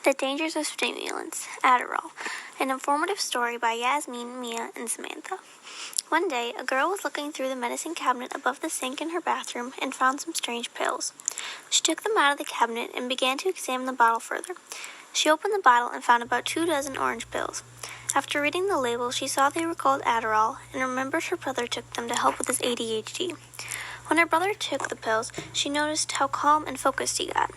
The Dangers of Stimulants, Adderall, an informative story by Yasmin, Mia, and Samantha. One day, a girl was looking through the medicine cabinet above the sink in her bathroom and found some strange pills. She took them out of the cabinet and began to examine the bottle further. She opened the bottle and found about 24 orange pills. After reading the label, she saw they were called Adderall and remembered her brother took them to help with his ADHD. When her brother took the pills, she noticed how calm and focused he got.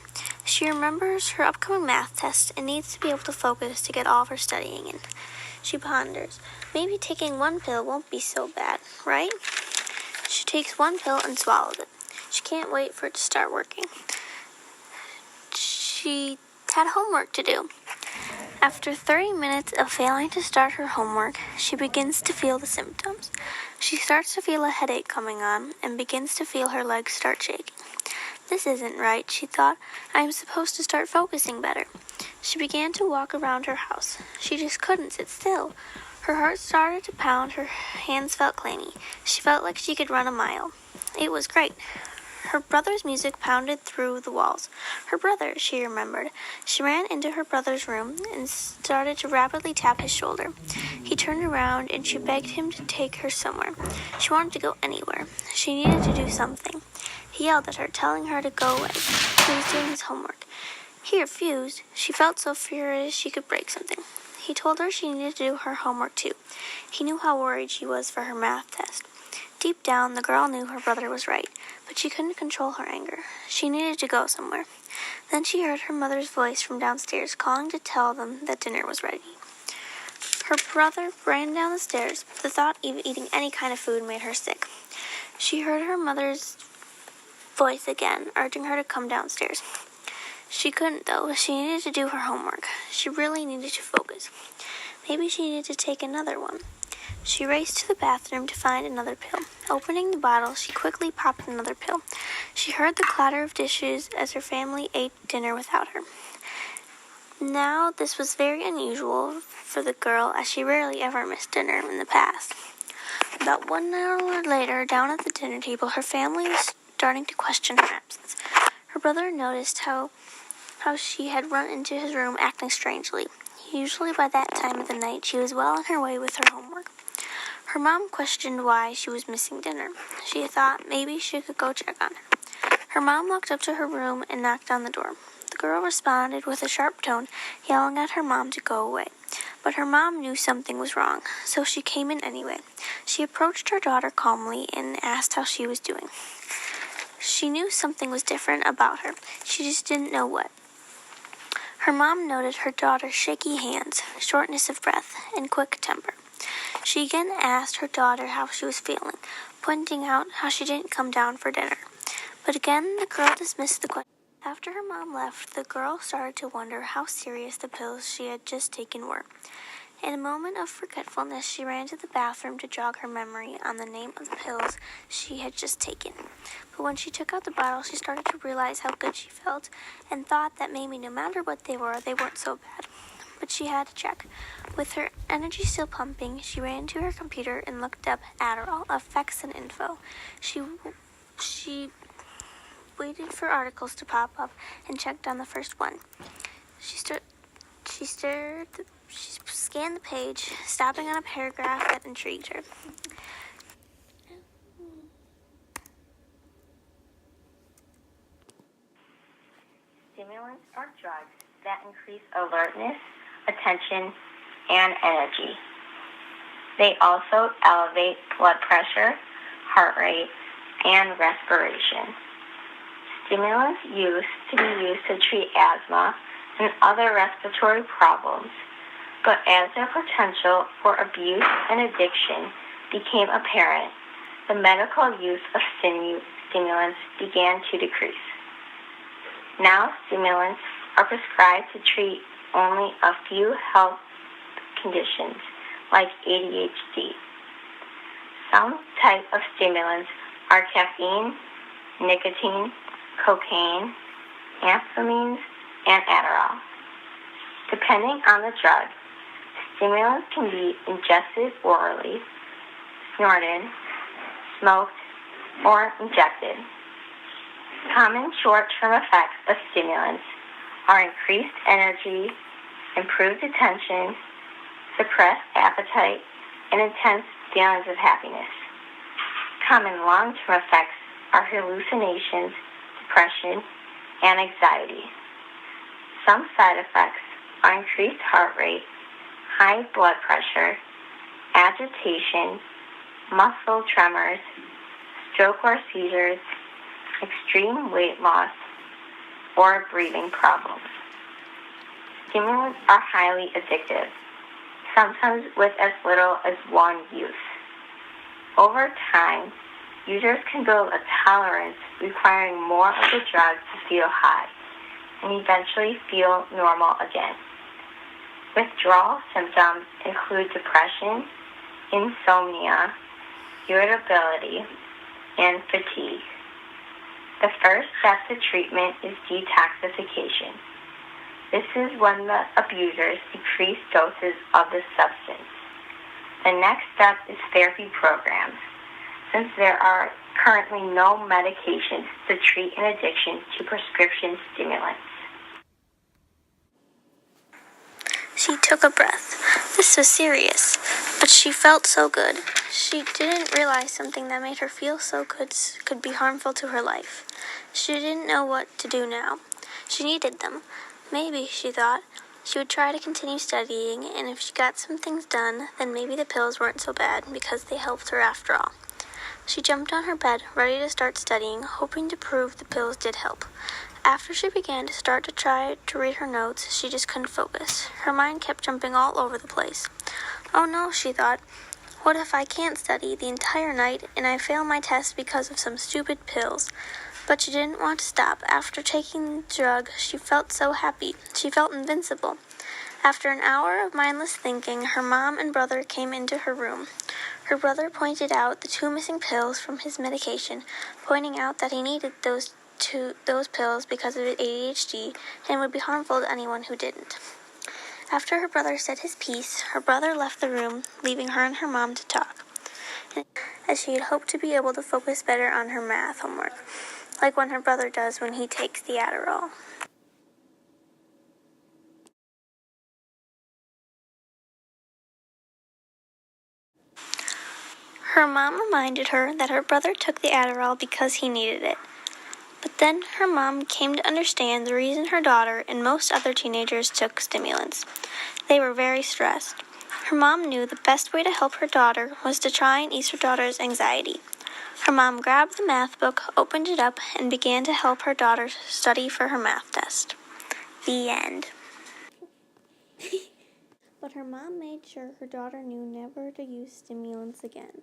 She remembers her upcoming math test and needs to be able to focus to get all of her studying in. She ponders, maybe taking one pill won't be so bad, right? She takes one pill and swallows it. She can't wait for it to start working. She had homework to do. After 30 minutes of failing to start her homework, she begins to feel the symptoms. She starts to feel a headache coming on and begins to feel her legs start shaking. This isn't right, she thought. I am supposed to start focusing better. She began to walk around her house. She just couldn't sit still. Her heart started to pound, her hands felt clammy. She felt like she could run a mile. It was great. Her brother's music pounded through the walls. Her brother, she remembered. She ran into her brother's room and started to rapidly tap his shoulder. He turned around and she begged him to take her somewhere. She wanted to go anywhere. She needed to do something. He yelled at her, telling her to go away. He was doing his homework. He refused. She felt so furious she could break something. He told her she needed to do her homework too. He knew how worried she was for her math test. Deep down, the girl knew her brother was right, but she couldn't control her anger. She needed to go somewhere. Then she heard her mother's voice from downstairs calling to tell them that dinner was ready. Her brother ran down the stairs, but the thought of eating any kind of food made her sick. She heard her mother's voice again, urging her to come downstairs. She couldn't, though. She needed to do her homework. She really needed to focus. Maybe she needed to take another one. She raced to the bathroom to find another pill. Opening the bottle, she quickly popped another pill. She heard the clatter of dishes as her family ate dinner without her. Now, this was very unusual for the girl, as she rarely ever missed dinner in the past. About 1 hour later, down at the dinner table, her family was starting to question her absence. Her brother noticed how she had run into his room acting strangely. Usually by that time of the night, she was well on her way with her homework. Her mom questioned why she was missing dinner. She thought maybe she could go check on her. Her mom walked up to her room and knocked on the door. The girl responded with a sharp tone, yelling at her mom to go away. But her mom knew something was wrong, so she came in anyway. She approached her daughter calmly and asked how she was doing. She knew something was different about her. She just didn't know what. Her mom noted her daughter's shaky hands, shortness of breath, and quick temper. She again asked her daughter how she was feeling, pointing out how she didn't come down for dinner. But again, the girl dismissed the question. After her mom left, the girl started to wonder how serious the pills she had just taken were. In a moment of forgetfulness, she ran to the bathroom to jog her memory on the name of the pills she had just taken. But when she took out the bottle, she started to realize how good she felt and thought that maybe no matter what they were, they weren't so bad. But she had to check. With her energy still pumping, she ran to her computer and looked up Adderall, effects and info. She waited for articles to pop up and checked on the first one. She scanned the page, stopping on a paragraph that intrigued her. Stimulants are drugs that increase alertness, attention, and energy. They also elevate blood pressure, heart rate, and respiration. Stimulants used to treat asthma and other respiratory problems, but as their potential for abuse and addiction became apparent, the medical use of stimulants began to decrease. Now, stimulants are prescribed to treat only a few health conditions, like ADHD. Some types of stimulants are caffeine, nicotine, cocaine, amphetamines, and Adderall. Depending on the drug, stimulants can be ingested orally, snorted, smoked, or injected. Common short-term effects of stimulants are increased energy, improved attention, suppressed appetite, and intense feelings of happiness. Common long-term effects are hallucinations, depression, and anxiety. Some side effects are increased heart rate, high blood pressure, agitation, muscle tremors, stroke or seizures, extreme weight loss, or breathing problems. Stimulants are highly addictive, sometimes with as little as one use. Over time, users can build a tolerance requiring more of the drug to feel high and eventually feel normal again. Withdrawal symptoms include depression, insomnia, irritability, and fatigue. The first step to treatment is detoxification. This is when the abusers decrease doses of the substance. The next step is therapy programs, since there are currently no medications to treat an addiction to prescription stimulants. She took a breath. This was serious, but she felt so good. She didn't realize something that made her feel so good could be harmful to her life. She didn't know what to do now. She needed them. Maybe, she thought, she would try to continue studying, and if she got some things done, then maybe the pills weren't so bad because they helped her after all. She jumped on her bed, ready to start studying, hoping to prove the pills did help. After she began to try to read her notes, she just couldn't focus. Her mind kept jumping all over the place. Oh no, she thought. What if I can't study the entire night and I fail my test because of some stupid pills? But she didn't want to stop. After taking the drug, she felt so happy. She felt invincible. After an hour of mindless thinking, her mom and brother came into her room. Her brother pointed out the 2 missing pills from his medication, pointing out that he needed those pills because of his ADHD and would be harmful to anyone who didn't. After her brother said his piece, her brother left the room, leaving her and her mom to talk, as she had hoped to be able to focus better on her math homework, like when her brother does when he takes the Adderall. Her mom reminded her that her brother took the Adderall because he needed it. But then her mom came to understand the reason her daughter and most other teenagers took stimulants. They were very stressed. Her mom knew the best way to help her daughter was to try and ease her daughter's anxiety. Her mom grabbed the math book, opened it up, and began to help her daughter study for her math test. The end. But her mom made sure her daughter knew never to use stimulants again.